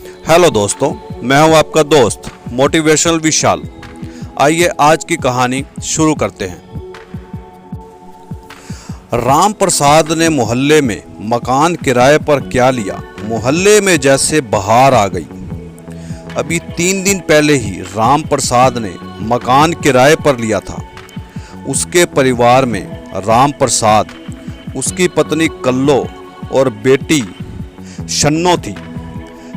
Hello दोस्तों, मैं हूं आपका दोस्त मोटिवेशनल विशाल। आइए आज की कहानी शुरू करते हैं। राम प्रसाद ने मोहल्ले में मकान किराए पर क्या लिया, मोहल्ले में जैसे बहार आ गई। अभी 3 दिन पहले ही राम प्रसाद ने मकान किराए पर लिया था। उसके परिवार में राम प्रसाद, उसकी पत्नी कल्लो और बेटी शन्नो थी।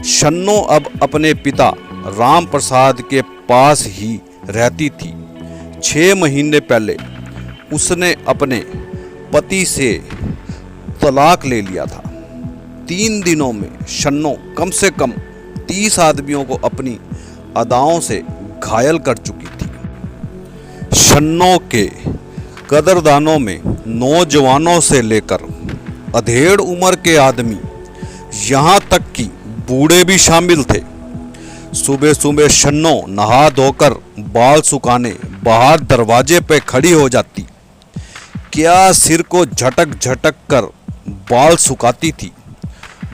शन्नो अब अपने पिता राम प्रसाद के पास ही रहती थी। 6 महीने पहले उसने अपने पति से तलाक ले लिया था। 3 दिनों में शन्नो कम से कम 30 आदमियों को अपनी अदाओं से घायल कर चुकी थी। शन्नो के कदरदानों में नौजवानों से लेकर अधेड़ उम्र के आदमी, यहाँ तक कि बूढ़े भी शामिल थे। सुबह सुबह शन्नो नहा धोकर बाल सुखाने बाहर दरवाजे पे खड़ी हो जाती। क्या सिर को झटक झटक कर बाल सुखाती थी।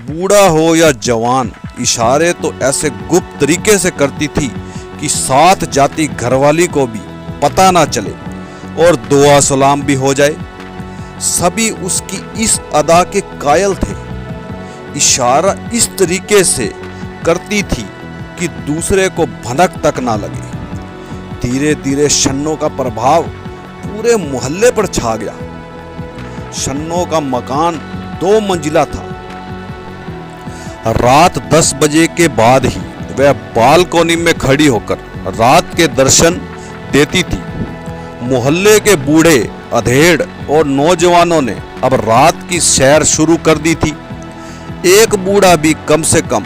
बूढ़ा हो या जवान, इशारे तो ऐसे गुप्त तरीके से करती थी कि साथ जाती घरवाली को भी पता ना चले और दुआ सलाम भी हो जाए। सभी उसकी इस अदा के कायल थे। इशारा इस तरीके से करती थी कि दूसरे को भनक तक ना लगे। धीरे धीरे शन्नो का प्रभाव पूरे मोहल्ले पर छा गया। शन्नो का मकान 2 मंजिला था। रात 10 बजे के बाद ही वह बालकोनी में खड़ी होकर रात के दर्शन देती थी। मोहल्ले के बूढ़े, अधेड़ और नौजवानों ने अब रात की सैर शुरू कर दी थी। एक बूढ़ा भी कम से कम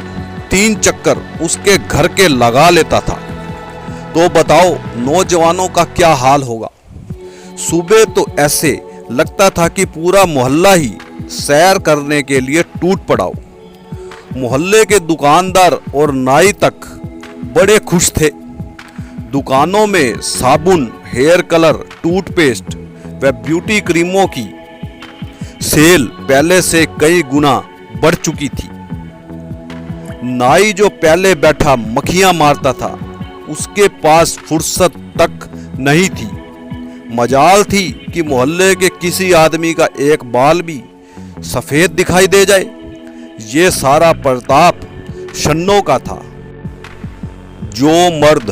3 चक्कर उसके घर के लगा लेता था। तो बताओ नौजवानों का क्या हाल होगा। सुबह तो ऐसे लगता था कि पूरा मोहल्ला ही सैर करने के लिए टूट पड़ा हो। मोहल्ले के दुकानदार और नाई तक बड़े खुश थे। दुकानों में साबुन, हेयर कलर, टूथपेस्ट व ब्यूटी क्रीमों की सेल पहले से कई गुना बढ़ चुकी थी। नाई जो पहले बैठा मक्खियां मारता था, उसके पास फुर्सत तक नहीं थी। मजाल थी कि मोहल्ले के किसी आदमी का एक बाल भी सफेद दिखाई दे जाए। ये सारा प्रताप शन्नो का था। जो मर्द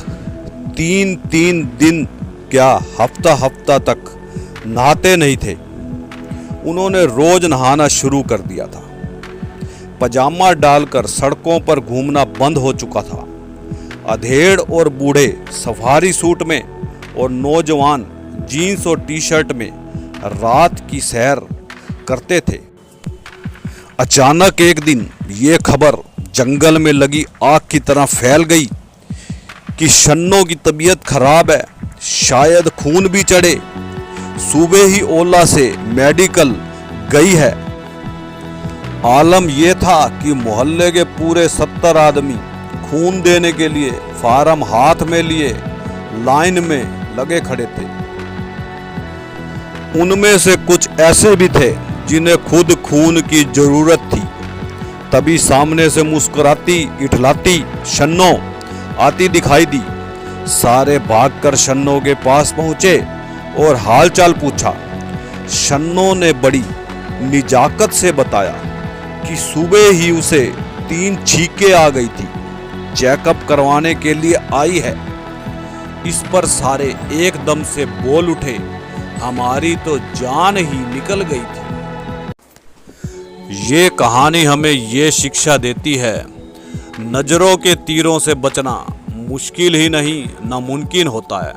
3-3 दिन क्या हफ्ता हफ्ता तक नहाते नहीं थे, उन्होंने रोज नहाना शुरू कर दिया था। पजामा डालकर सड़कों पर घूमना बंद हो चुका था। अधेड़ और बूढ़े सफारी सूट में और नौजवान जीन्स और टी-शर्ट में रात की सैर करते थे। अचानक एक दिन ये खबर जंगल में लगी आग की तरह फैल गई कि शन्नो की तबीयत खराब है, शायद खून भी चढ़े। सुबह ही ओला से मेडिकल गई है। आलम यह था कि मोहल्ले के पूरे 70 आदमी खून देने के लिए फार्म हाथ में लिए लाइन में लगे खड़े थे। उनमें से कुछ ऐसे भी थे जिन्हें खुद खून की जरूरत थी। तभी सामने से मुस्कुराती इठलाती शन्नो आती दिखाई दी। सारे भागकर शन्नो के पास पहुंचे और हालचाल पूछा। शन्नो ने बड़ी निजाकत से बताया कि सुबह ही उसे 3 छींकें आ गई थी, चेकअप करवाने के लिए आई है। इस पर सारे एकदम से बोल उठे, हमारी तो जान ही निकल गई थी। ये कहानी हमें ये शिक्षा देती है, नजरों के तीरों से बचना मुश्किल ही नहीं नामुमकिन होता है।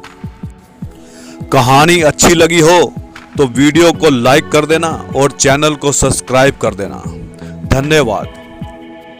कहानी अच्छी लगी हो तो वीडियो को लाइक कर देना और चैनल को सब्सक्राइब कर देना। धन्यवाद।